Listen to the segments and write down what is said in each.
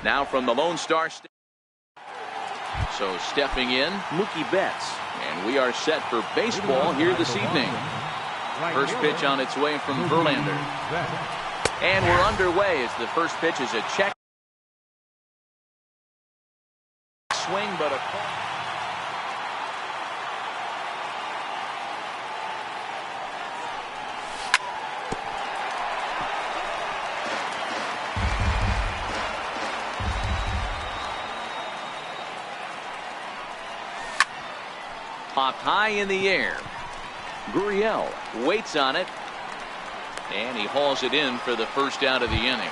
Now from the Lone Star State. So stepping in, Mookie Betts. And we are set for baseball here this evening. First pitch on its way from Verlander. And we're underway as the first pitch is a check. Swing, but a popped high in the air. Gurriel waits on it, and he hauls it in for the first out of the inning.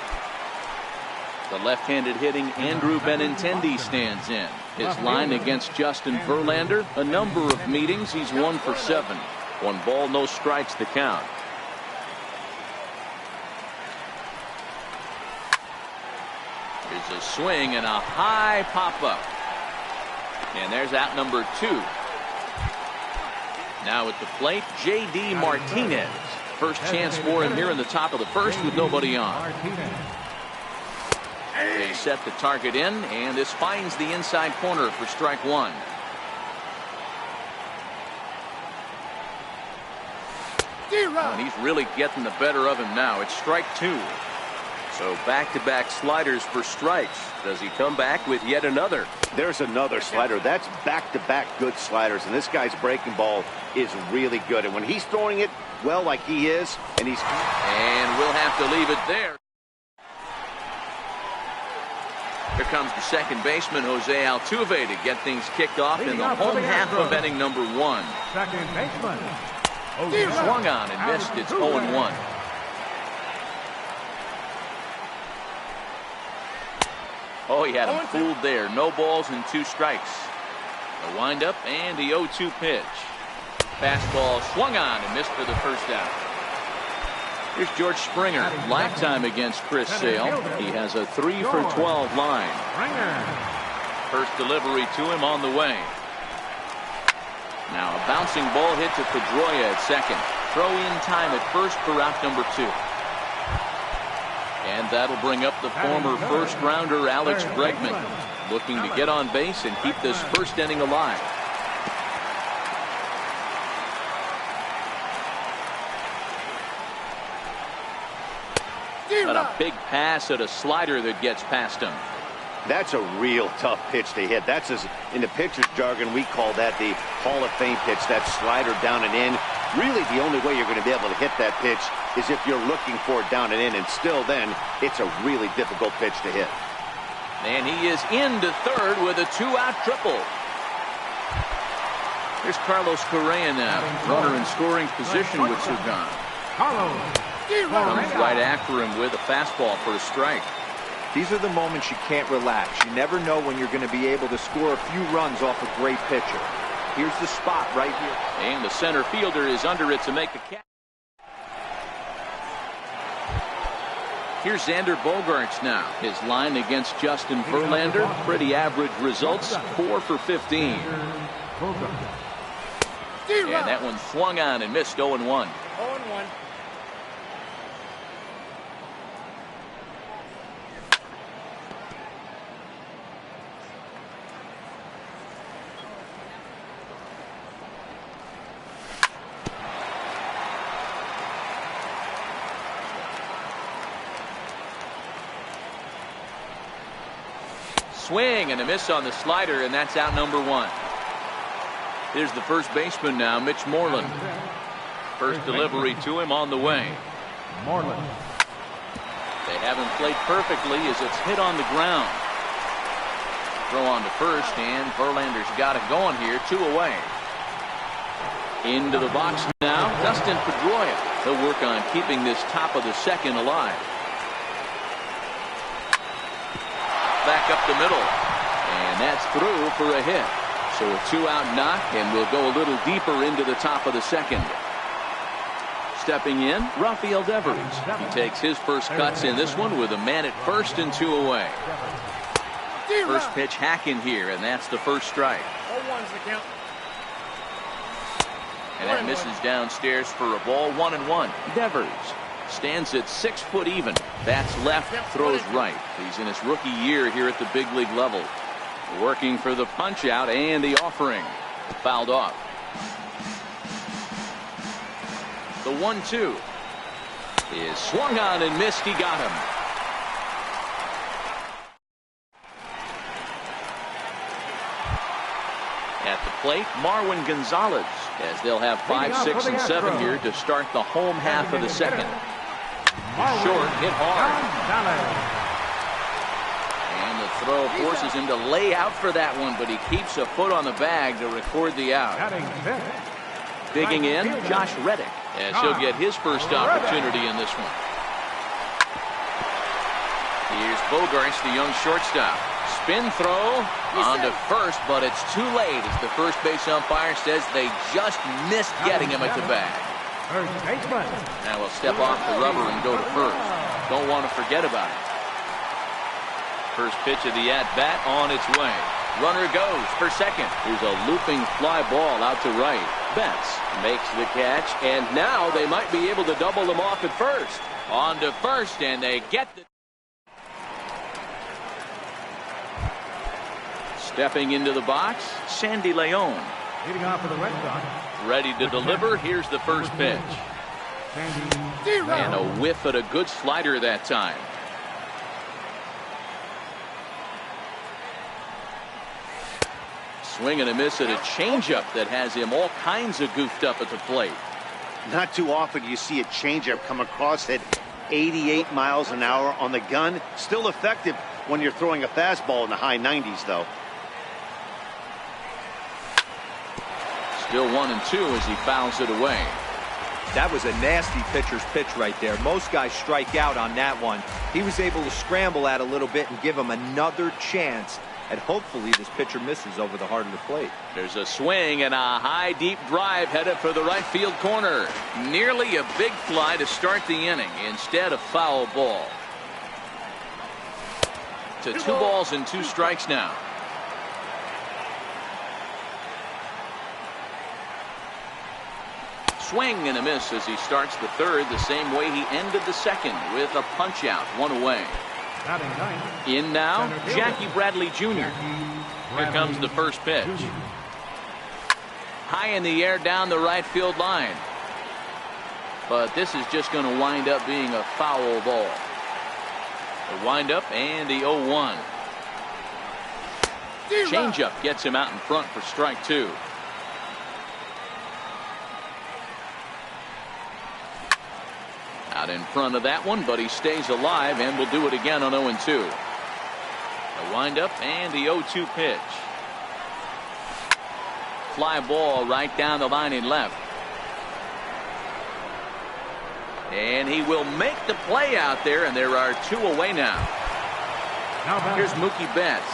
The left-handed hitting Andrew Benintendi stands in. His line against Justin Verlander, a number of meetings, he's 1 for 7. 1 ball, no strikes the count. Here's a swing and a high pop-up. And there's out number 2. Now at the plate, J.D. Martinez. First chance for him here in the top of the first with nobody on. They set the target in, and this finds the inside corner for strike 1. And he's really getting the better of him now. It's strike 2. So back-to-back sliders for strikes. Does he come back with yet another? There's another slider. That's back-to-back good sliders. And this guy's breaking ball is really good. And when he's throwing it well like he is, and he's... And we'll have to leave it there. Here comes the second baseman, Jose Altuve, to get things kicked off in the home half of inning number 1. Second baseman. Swung on and missed. It's 0-1. Oh, he had him fooled there. No balls and 2 strikes. A windup and the 0-2 pitch. Fastball swung on and missed for the first out. Here's George Springer, lifetime against Chris Sale. He has a 3 for 12 line. First delivery to him on the way. Now a bouncing ball hit to Pedroia at second. Throw in time at first for out number 2. And that'll bring up the former first rounder Alex Bregman, looking to get on base and keep this first inning alive. But a big pass at a slider that gets past him. That's a real tough pitch to hit. That's, as in the pitcher's jargon, we call that the Hall of Fame pitch. That slider down and in. Really, the only way you're going to be able to hit that pitch is if you're looking for it down and in. And still then, it's a really difficult pitch to hit. And he is into third with a 2-out triple. Here's Carlos Correa now. Runner in scoring position with Sugan. Comes right after him with a fastball for a strike. These are the moments you can't relax. You never know when you're going to be able to score a few runs off a great pitcher. Here's the spot right here. And the center fielder is under it to make the catch. Here's Xander Bogaerts now. His line against Justin Verlander, pretty average results, 4 for 15. And that one swung on and missed. 0-1. 0-1. Swing and a miss on the slider, and that's out number 1. Here's the first baseman now, Mitch Moreland. First delivery to him on the way. Moreland. They have him played perfectly as it's hit on the ground. Throw on to first, and Verlander's got it going here, 2 away. Into the box now, Dustin Pedroia. He'll work on keeping this top of the second alive. Back up the middle, and that's through for a hit. So a 2-out knock, and we'll go a little deeper into the top of the second. Stepping in, Rafael Devers. He takes his first cuts in this one with a man at first and 2 away. First pitch hacking here, and that's the first strike. 0-1's the count. And that misses downstairs for a ball. 1-1. Devers Stands at 6 foot even. Bats left, throws right. He's in his rookie year here at the big league level. Working for the punch out and the offering. Fouled off. The 1-2 is swung on and missed. He got him. At the plate, Marwin Gonzalez, as they'll have 5, 6, and 7 here to start the home half of the second. Short, hit hard. And the throw forces him to lay out for that one, but he keeps a foot on the bag to record the out. Digging in, Josh Reddick, as he'll get his first opportunity in this one. Here's Bogarts, the young shortstop. Spin throw on to first, but it's too late as the first base umpire says they just missed getting him at the bag. Now we'll step off the rubber and go to first. Don't want to forget about it. First pitch of the at-bat on its way. Runner goes for second. Here's a looping fly ball out to right. Betts makes the catch, and now they might be able to double them off at first. On to first, and they get the... Stepping into the box, Sandy Leon. Leading off for the Red Sox. Ready to deliver. Here's the first pitch. And a whiff at a good slider that time. Swing and a miss at a changeup that has him all kinds of goofed up at the plate. Not too often you see a changeup come across at 88 miles an hour on the gun. Still effective when you're throwing a fastball in the high 90s, though. Still 1-2 as he fouls it away. That was a nasty pitcher's pitch right there. Most guys strike out on that one. He was able to scramble at a little bit and give him another chance. And hopefully this pitcher misses over the heart of the plate. There's a swing and a high deep drive headed for the right field corner. Nearly a big fly to start the inning. Instead a foul ball. To 2 balls and 2 strikes now. Swing and a miss as he starts the third the same way he ended the second with a punch out, 1 away. In now, Jackie Bradley Jr. Here comes the first pitch. High in the air down the right field line. But this is just going to wind up being a foul ball. The windup and the 0-1. Changeup gets him out in front for strike 2. Out in front of that one, but he stays alive and will do it again on 0-2. The windup and the 0-2 pitch. Fly ball right down the line in left. And he will make the play out there, and there are 2 away now. Here's Mookie Betts.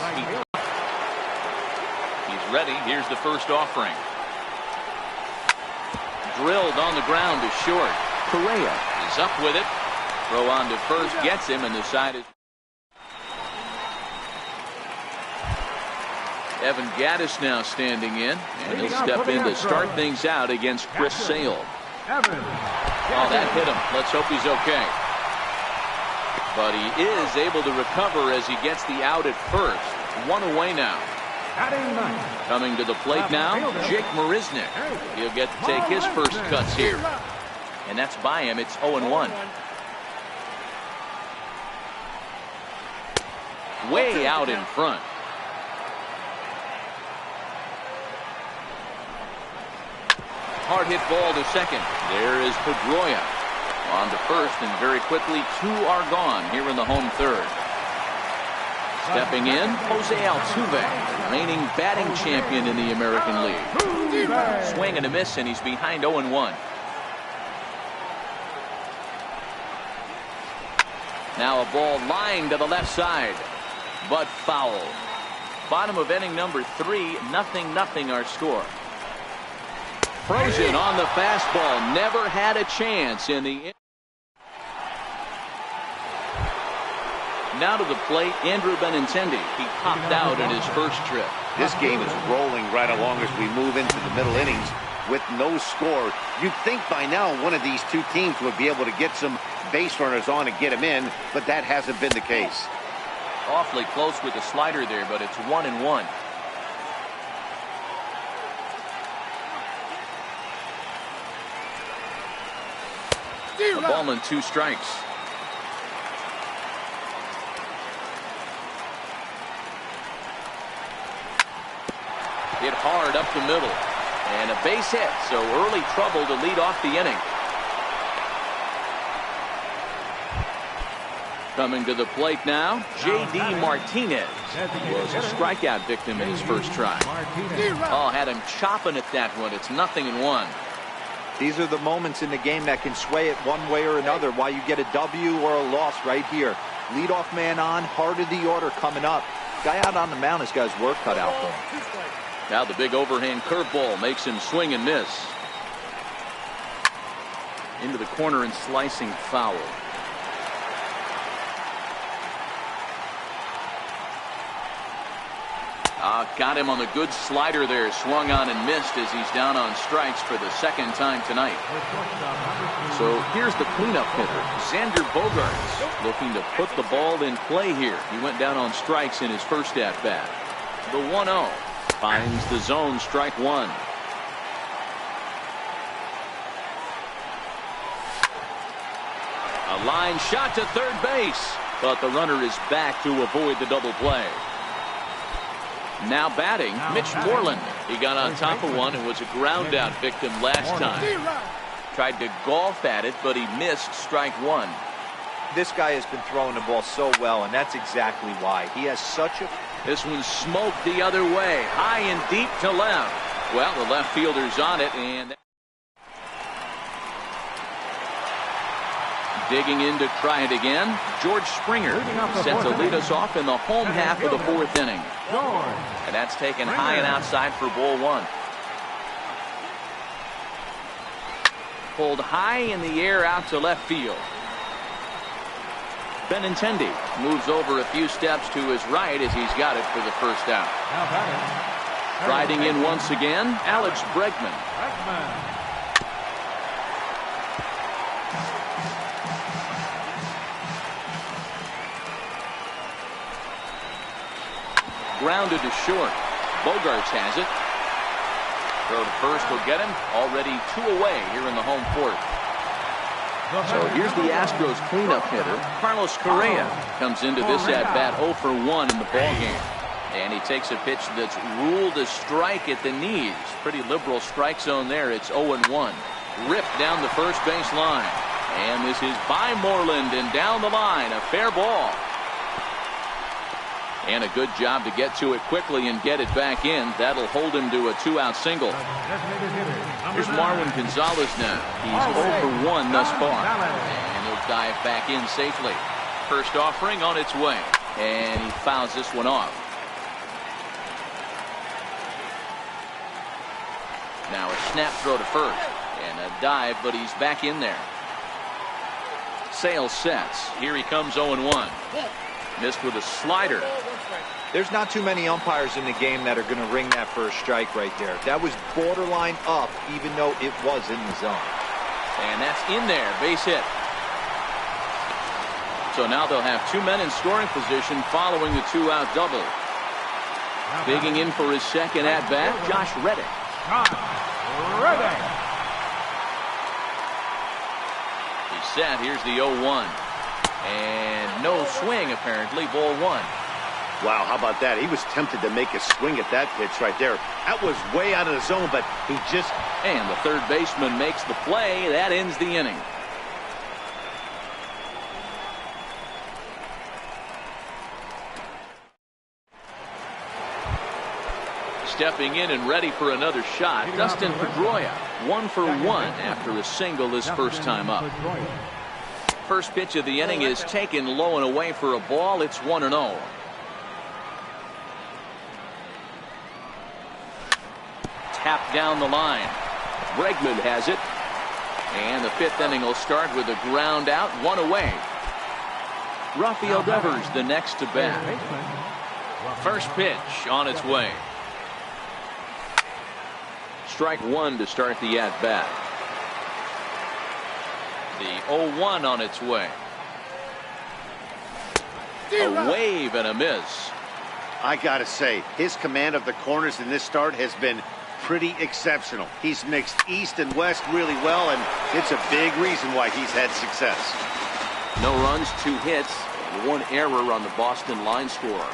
He's ready. Here's the first offering. Drilled on the ground to short. Correa is up with it. Throw on to first gets him, and the side is... Evan Gattis now standing in, and he'll step in to start things out against Chris Sale. Oh, that hit him. Let's hope he's okay. But he is able to recover as he gets the out at first. 1 away now. Coming to the plate now, Jake Marisnick. He'll get to take his first cuts here. And that's by him. It's 0-1. Way out in front. Hard hit ball to second. There is Pedroia on to first, and very quickly 2 are gone here in the home third. Stepping in, Jose Altuve, reigning batting champion in the American League. Swing and a miss, and he's behind 0-1. Now a ball lined to the left side, but foul. Bottom of inning number 3, 0-0 our score. Frozen on the fastball, never had a chance in the... Now to the plate, Andrew Benintendi. He popped out in his first trip. This game is rolling right along as we move into the middle innings with no score. You'd think by now one of these 2 teams would be able to get some base runners on and get him in, but that hasn't been the case. Awfully close with the slider there, but it's 1-1. A ball and 2 strikes. Hit hard up the middle. And a base hit, so early trouble to lead off the inning. Coming to the plate now, J.D. Martinez was a strikeout victim in his first try. Oh, had him chopping at that one. It's 0-1. These are the moments in the game that can sway it one way or another. Why you get a W or a loss right here. Leadoff man on, heart of the order coming up. Guy out on the mound has got his work cut out for him. Now the big overhand curveball makes him swing and miss. Into the corner and slicing foul. Got him on the good slider there. Swung on and missed as he's down on strikes for the second time tonight. So here's the cleanup hitter, Xander Bogaerts, looking to put the ball in play here. He went down on strikes in his first at-bat. The 1-0 finds the zone, strike one. A line shot to third base, but the runner is back to avoid the double play. Now batting, Mitch Moreland. He got on top of one and was a ground out victim last time. Tried to golf at it, but he missed, strike one. This guy has been throwing the ball so well, and that's exactly why. He has such a... This one smoked the other way, high and deep to left. Well, the left fielder's on it, and digging in to try it again. George Springer set to lead us off in the home half of the 4th inning. And that's taken high and outside for ball one. Pulled high in the air out to left field. Benintendi moves over a few steps to his right as he's got it for the first out. Riding in once again, Alex Bregman. Grounded to short. Bogaerts has it. Throw to first will get him. Already 2 away here in the home 4th. So here's the Astros cleanup hitter, Carlos Correa. Comes into this at-bat 0 for 1 in the ballgame. And he takes a pitch that's ruled a strike at the knees. Pretty liberal strike zone there. It's 0-1. Ripped down the first base line. And this is by Moreland and down the line. A fair ball. And a good job to get to it quickly and get it back in. That'll hold him to a 2-out single. Here's Marwin Gonzalez now. He's 0 for 1 thus far. And he'll dive back in safely. First offering on its way. And he fouls this one off. Now a snap throw to first. And a dive, but he's back in there. Sales sets. Here he comes 0-1. Missed with a slider. There's not too many umpires in the game that are going to ring that first strike right there. That was borderline up, even though it was in the zone. And that's in there, base hit. So now they'll have 2 men in scoring position following the 2-out double. Digging in for his second at-bat, Josh Reddick. He's set. Here's the 0-1. And no swing, apparently, ball one. Wow, how about that? He was tempted to make a swing at that pitch right there. That was way out of the zone, but he just... And the third baseman makes the play. That ends the inning. Stepping in and ready for another shot, Dustin Pedroia. 1 for 1 after a single his first time up. First pitch of the inning is taken low and away for a ball. It's 1-0. Tapped down the line. Bregman has it. And the 5th inning will start with a ground out, 1 away. Rafael Devers the next to bat. First pitch on its way. Strike 1 to start the at-bat. The 0-1 on its way. A wave and a miss. I gotta say, his command of the corners in this start has been pretty exceptional. He's mixed east and west really well, and it's a big reason why he's had success. No runs, 2 hits, and 1 error on the Boston line score.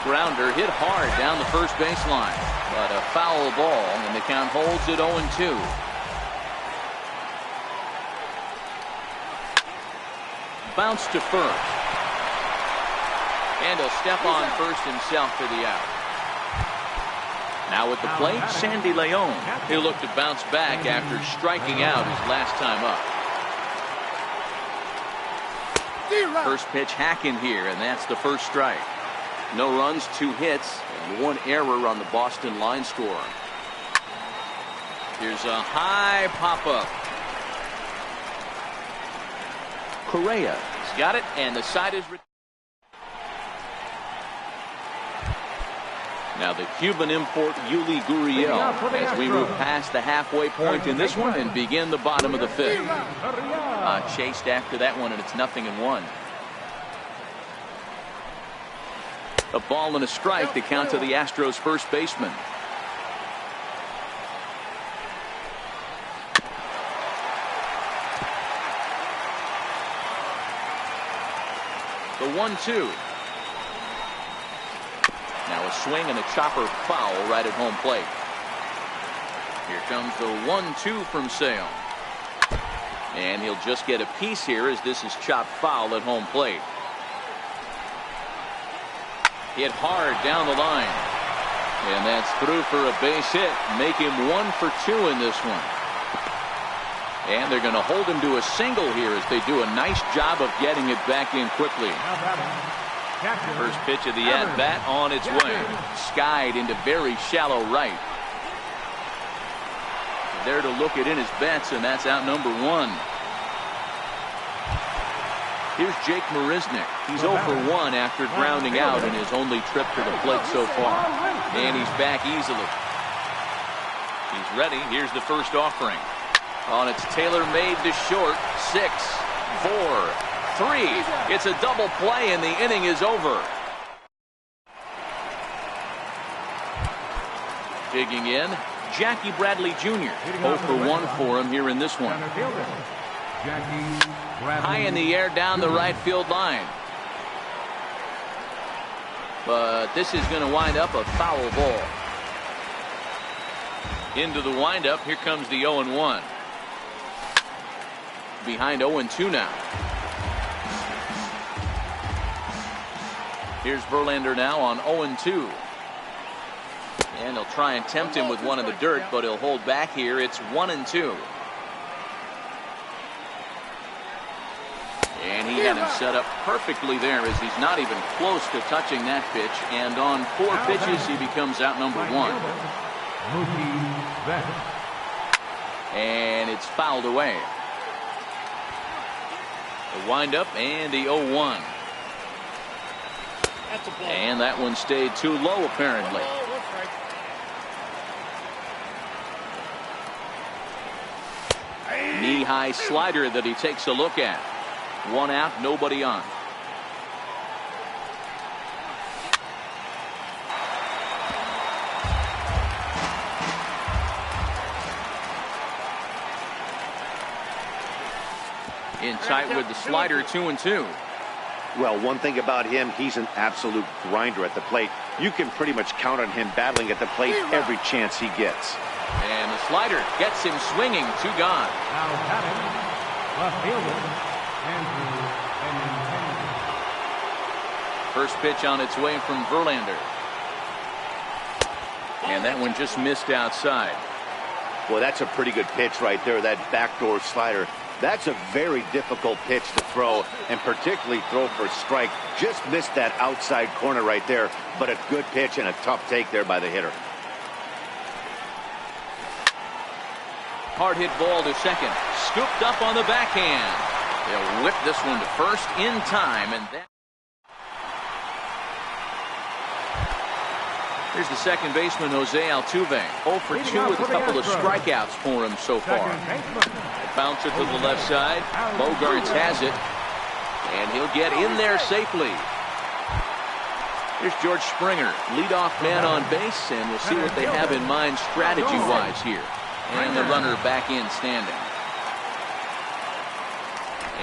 Grounder hit hard down the first baseline, but a foul ball, and the count holds at 0-2. Bounce to first. And he'll step on first himself for the out. Now at the plate, Sandy Leon. He'll look to bounce back after striking out his last time up. First pitch hack in here, and that's the first strike. No runs, 2 hits, and 1 error on the Boston line score. Here's a high pop-up. Correa has got it, and the side is... Now the Cuban import Yuli Gurriel as we move past the halfway point in this one and begin the bottom of the 5th. Chased after that one, and it's 0-1. A ball and a strike to count to the Astros first baseman. The 1-2. Now a swing and a chopper foul right at home plate. Here comes the 1-2 from Sale. And he'll just get a piece here as this is chopped foul at home plate. Hit hard down the line. And that's through for a base hit. Make him 1 for 2 in this one. And they're going to hold him to a single here as they do a nice job of getting it back in quickly. First pitch of the at-bat on its way. Skied into very shallow right. There to look it in his bets, and that's out number 1. Here's Jake Marisnick. He's 0 for 1 after grounding out in his only trip to the plate so far. And he's back easily. He's ready. Here's the first offering. On its tailor-made to short. 6, 4, 3. It's a double play, and the inning is over. Digging in, Jackie Bradley Jr. 0 for 1 for him here in this one. High in the air down the right field line. But this is going to wind up a foul ball. Into the windup, here comes the 0-1. Behind 0-2 now. Here's Verlander now on 0-2. And he'll try and tempt him with one in the dirt, but he'll hold back here. It's 1-2. And he had him set up perfectly there as he's not even close to touching that pitch. And on 4 pitches, he becomes out number 1. And it's fouled away. The windup and the 0-1. And that one stayed too low, apparently. Knee-high slider that he takes a look at. 1 out, nobody on. In tight with the slider, 2-2. Well, one thing about him, he's an absolute grinder at the plate. You can pretty much count on him battling at the plate every chance he gets. And the slider gets him swinging. 2 gone. Now batting, left fielder, Andrew. First pitch on its way from Verlander. And that one just missed outside. Well, that's a pretty good pitch right there, that backdoor slider. That's a very difficult pitch to throw, and particularly throw for a strike. Just missed that outside corner right there, but a good pitch and a tough take there by the hitter. Hard hit ball to second. Scooped up on the backhand. They'll whip this one to first in time, and that Here's the second baseman, Jose Altuve. 0 for 2 with a couple of strikeouts for him so far. Bouncer to the left side. Bogaerts has it. And he'll get in there safely. Here's George Springer, leadoff man on base, and we'll see what they have in mind strategy-wise here. And the runner back in standing.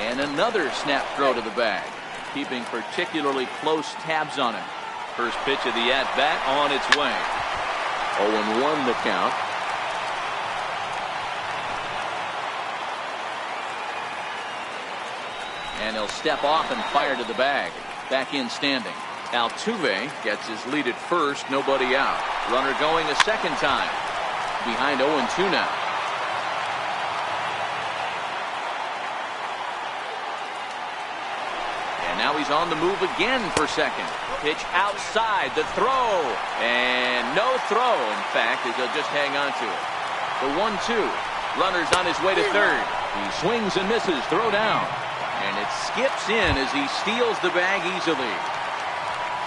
And another snap throw to the bag, keeping particularly close tabs on him. First pitch of the at-bat on its way. 0-1 the count. And he'll step off and fire to the bag. Back in standing. Altuve gets his lead at first, nobody out. Runner going a second time. Behind 0-2 now. And now he's on the move again for second. Pitch outside, the throw. And no throw, in fact, as he'll just hang on to it. The 1-2. Runner's on his way to third. He swings and misses, throw down. And it skips in as he steals the bag easily.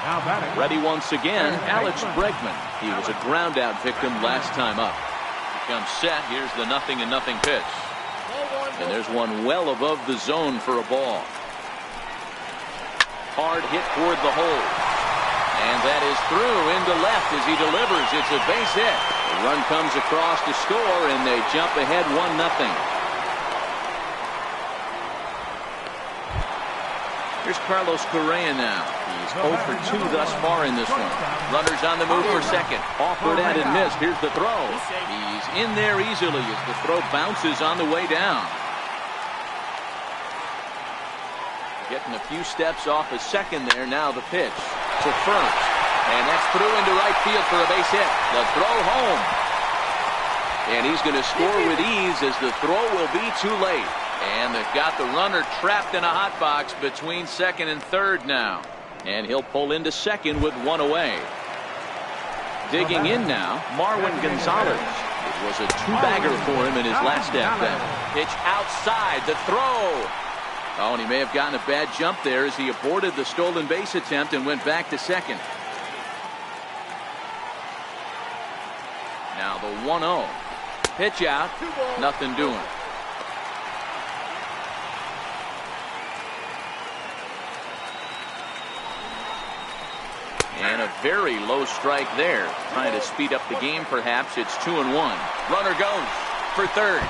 Now batting. Ready once again, Alex Bregman. He was a ground out victim last time up. Becomes set. Here's the 0-0 pitch. And there's one well above the zone for a ball. Hard hit toward the hole. And that is through into left as he delivers. It's a base hit. The run comes across to score, and they jump ahead 1-0. Here's Carlos Correa now. He's 0 for 2 thus far in this one. Runners on the move for second. Offered at and missed. Here's the throw. He's in there easily as the throw bounces on the way down. Getting a few steps off a second there. Now the pitch to first. And that's through into right field for a base hit. The throw home. And he's going to score with ease as the throw will be too late. And they've got the runner trapped in a hot box between second and third now. And he'll pull into second with one away. Digging in now, Marwin Gonzalez. It was a two-bagger for him in his last at-bat. Pitch outside, the throw. Oh, and he may have gotten a bad jump there as he aborted the stolen base attempt and went back to second. Now the 1-0. Pitch out, nothing doing. And a very low strike there. Trying to speed up the game, perhaps. It's 2-1. Runner goes for third.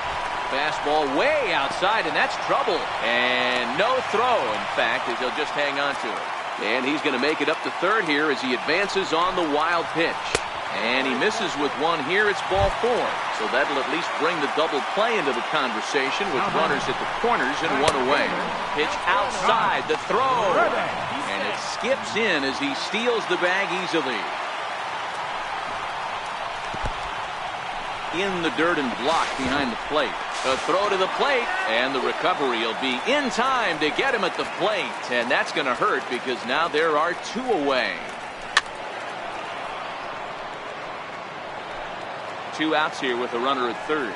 Fastball way outside, and that's trouble. And no throw, in fact, as he'll just hang on to it. And he's going to make it up to third here as he advances on the wild pitch. And he misses with one here. It's ball 4. So that'll at least bring the double play into the conversation with runners at the corners and one away. Pitch outside, the throw. And it skips in as he steals the bag easily. In the dirt and blocked behind the plate. A throw to the plate, and the recovery will be in time to get him at the plate. And that's going to hurt because now there are 2 away. 2 outs here with a runner at third.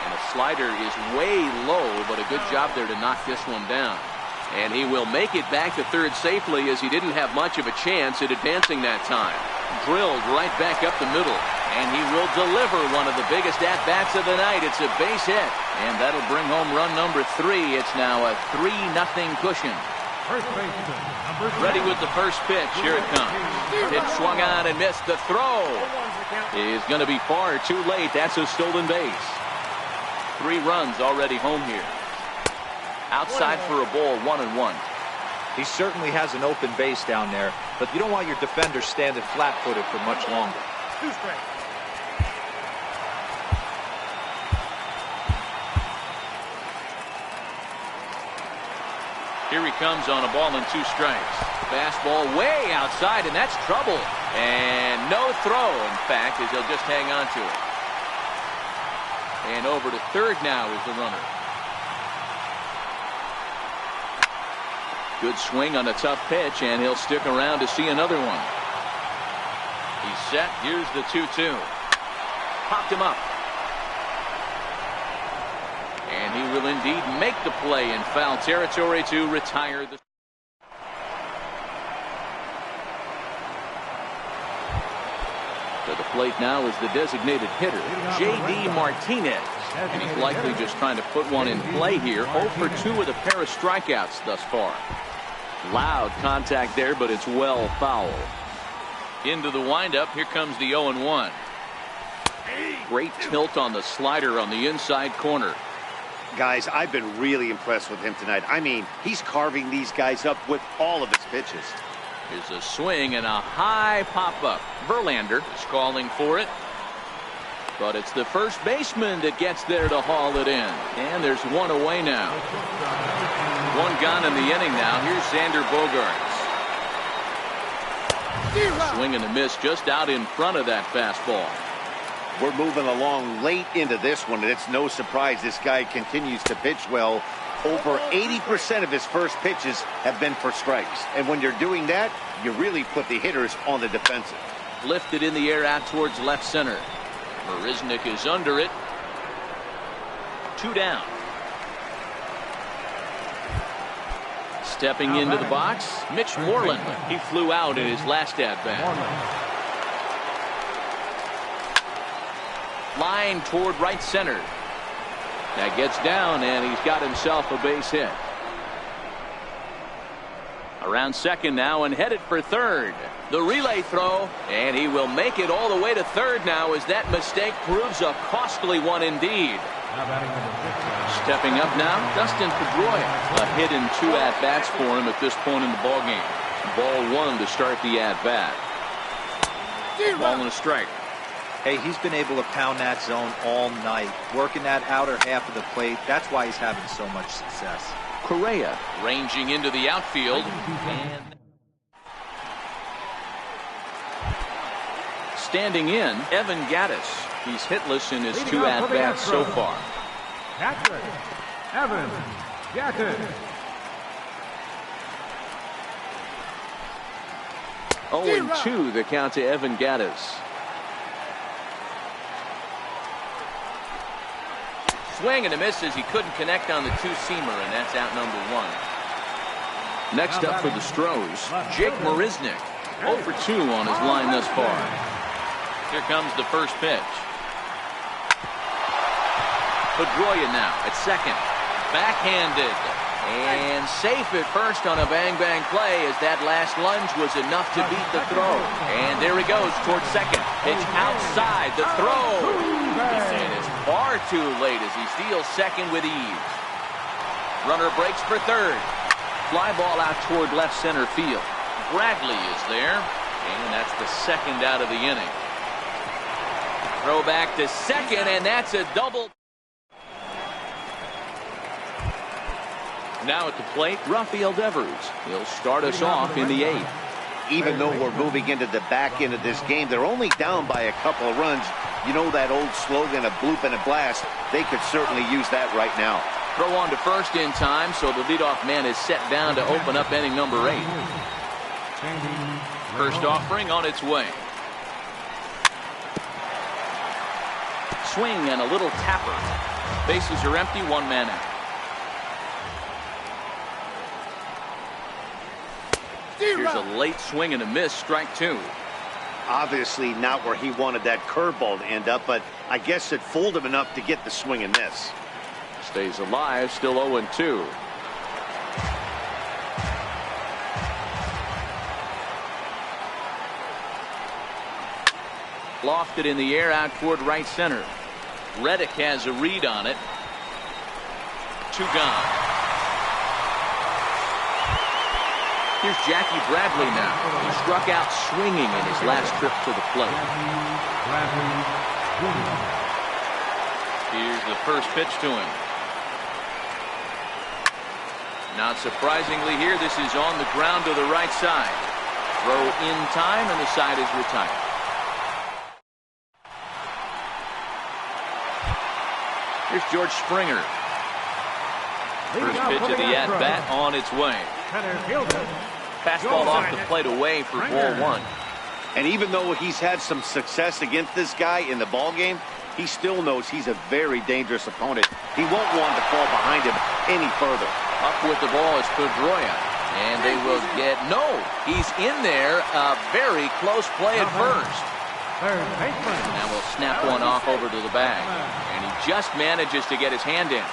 And a slider is way low, but a good job there to knock this one down. And he will make it back to third safely as he didn't have much of a chance at advancing that time. Drilled right back up the middle. And he will deliver one of the biggest at-bats of the night. It's a base hit. And that'll bring home run number 3. It's now a 3-0 cushion. First baseman, number 7. Ready with the first pitch. Here it comes. It swung on and missed. The throw is going to be far too late. That's a stolen base. 3 runs already home here. Outside for a ball, 1-1. He certainly has an open base down there, but you don't want your defender standing flat-footed for much longer. 2 strikes. Here he comes on a ball and 2 strikes. Fastball way outside, and that's trouble. And no throw, in fact, as he'll just hang on to it. And over to third now is the runner. Good swing on a tough pitch, and he'll stick around to see another one. He's set. Here's the 2-2. Popped him up. And he will indeed make the play in foul territory to retire the. To the plate now is the designated hitter, J.D. Martinez. And he's likely just trying to put one in play here. 0 for 2 with a pair of strikeouts thus far. Loud contact there, but it's well foul. Into the windup. Here comes the 0-1. Great tilt on the slider on the inside corner. Guys, I've been really impressed with him tonight. I mean, he's carving these guys up with all of his pitches. Here's a swing and a high pop-up. Verlander is calling for it. But it's the first baseman that gets there to haul it in. And there's one away now. One gone in the inning now. Here's Xander Bogaerts. Swing and a miss just out in front of that fastball. We're moving along late into this one, and it's no surprise this guy continues to pitch well. Over 80% of his first pitches have been for strikes. And when you're doing that, you really put the hitters on the defensive. Lifted in the air out towards left center. Marisnick is under it. 2 down. Stepping into the box, Mitch Moreland. He flew out in his last at-bat. Line toward right center. That gets down, and he's got himself a base hit. Around second now and headed for third. The relay throw, and he will make it all the way to third now as that mistake proves a costly one indeed. Stepping up now, Dustin Pedroia. A hit in 2 at-bats for him at this point in the ballgame. Ball 1 to start the at-bat. Ball and a strike. Hey, he's been able to pound that zone all night, working that outer half of the plate. That's why he's having so much success. Correa ranging into the outfield. And standing in, Evan Gattis. He's hitless in his 2 at-bats so far. Catcher, Evan Gattis. 0-2 the count to Evan Gattis. Swing and a miss as he couldn't connect on the 2-seamer, and that's out number 1. Next up for the Stros, Jake Marisnick. 0 for 2 on his line thus far. Here comes the first pitch. Pedroia now at second. Backhanded. And safe at first on a bang-bang play as that last lunge was enough to beat the throw. And there he goes towards second. Pitch outside. The throw. And it's far too late as he steals second with ease. Runner breaks for third. Fly ball out toward left center field. Bradley is there. And that's the second out of the inning. Throw back to second, and that's a double. Now at the plate, Rafael Devers. He'll start us off in the 8th. Even though we're moving into the back end of this game, they're only down by a couple of runs. You know that old slogan, a bloop and a blast. They could certainly use that right now. Throw on to first in time, so the leadoff man is set down to open up inning number 8. First offering on its way. Swing and a little tapper. Bases are empty, 1 man out. Here's a late swing and a miss, strike 2. Obviously not where he wanted that curveball to end up, but I guess it fooled him enough to get the swing and miss. Stays alive, still 0-2. Lofted in the air out toward right center. Reddick has a read on it. 2 gone. Here's Jackie Bradley now. He struck out swinging in his last trip to the plate. Here's the first pitch to him. Not surprisingly here, this is on the ground to the right side. Throw in time, and the side is retired. Here's George Springer. First pitch of the at-bat on its way. Fastball off the plate away for ball 1. And even though he's had some success against this guy in the ballgame, he still knows he's a very dangerous opponent. He won't want to fall behind him any further. Up with the ball is Pedroia. And they will get, no, he's in there. A very close play at first. Third baseman. Now we'll snap one off over to the bag. And he just manages to get his hand in.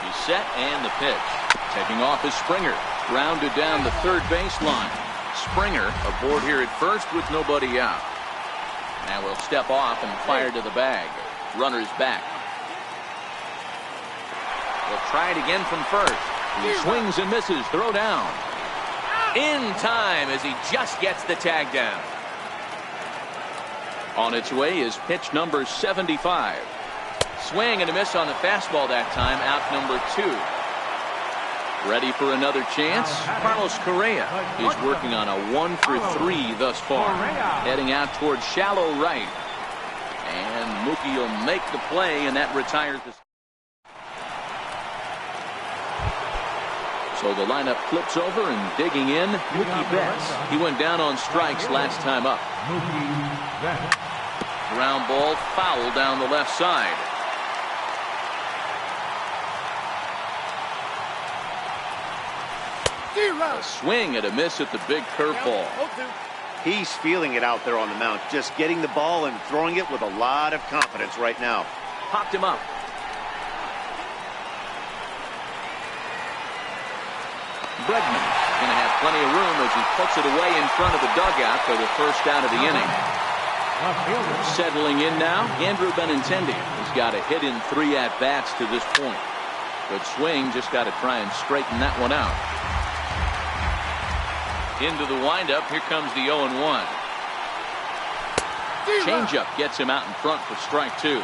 He's set and the pitch. Taking off is Springer. Grounded down the third baseline. Springer aboard here at first with nobody out. Now we'll step off and fire to the bag. Runner's back. We'll try it again from first. He swings and misses. Throw down. In time as he just gets the tag down. On its way is pitch number 75. Swing and a miss on the fastball that time. Out number 2. Ready for another chance? Carlos Correa is working on a 1-for-3 thus far. Heading out towards shallow right. And Mookie will make the play, and that retires the... So the lineup flips over and digging in, Mookie Betts. He went down on strikes last time up. Mookie Betts. Ground ball foul down the left side. A swing and a miss at the big curveball. He's feeling it out there on the mound, just getting the ball and throwing it with a lot of confidence right now. Popped him up. Bregman going to have plenty of room as he puts it away in front of the dugout for the first out of the inning. Settling in now, Andrew Benintendi has got a hit in 3 at-bats to this point. Good swing, just got to try and straighten that one out. Into the windup, here comes the 0-1. Changeup gets him out in front for strike 2.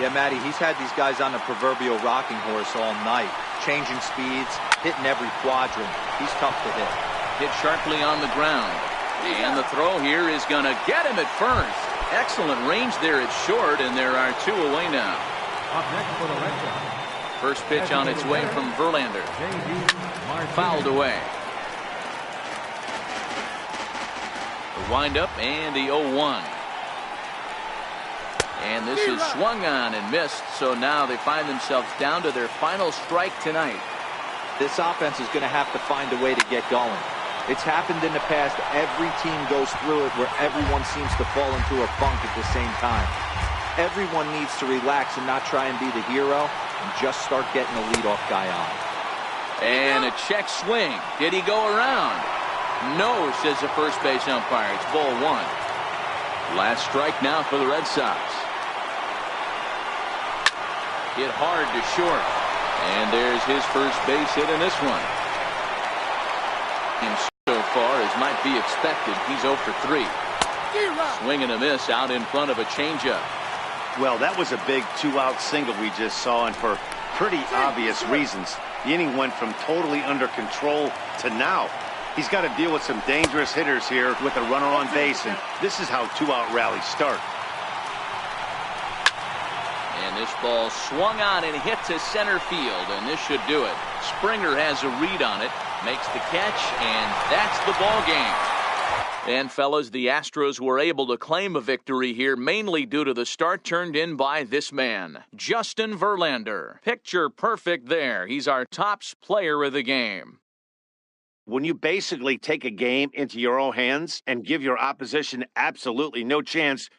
Yeah, Matty, he's had these guys on the proverbial rocking horse all night. Changing speeds, hitting every quadrant. He's tough to hit. Hit sharply on the ground. And the throw here is going to get him at first. Excellent range there at short, and there are 2 away now. Up next for the Red Sox. First pitch on its way from Verlander. Fouled away. The windup and the 0-1. And this is swung on and missed, so now they find themselves down to their final strike tonight. This offense is going to have to find a way to get going. It's happened in the past. Every team goes through it where everyone seems to fall into a funk at the same time. Everyone needs to relax and not try and be the hero and just start getting the leadoff guy on. And a check swing. Did he go around? No, says the first base umpire. It's ball 1. Last strike now for the Red Sox. Hit hard to short. And there's his first base hit in this one. So far as might be expected, he's 0 for 3. Swing and a miss out in front of a changeup. Well, that was a big 2-out single we just saw, and for pretty obvious reasons. The inning went from totally under control to now. He's got to deal with some dangerous hitters here with a runner on base, and this is how 2-out rallies start. And this ball swung on and hit to center field, and this should do it. Springer has a read on it, makes the catch, and that's the ball game. And fellas, the Astros were able to claim a victory here, mainly due to the start turned in by this man, Justin Verlander. Picture perfect there. He's our top player of the game. When you basically take a game into your own hands and give your opposition absolutely no chance,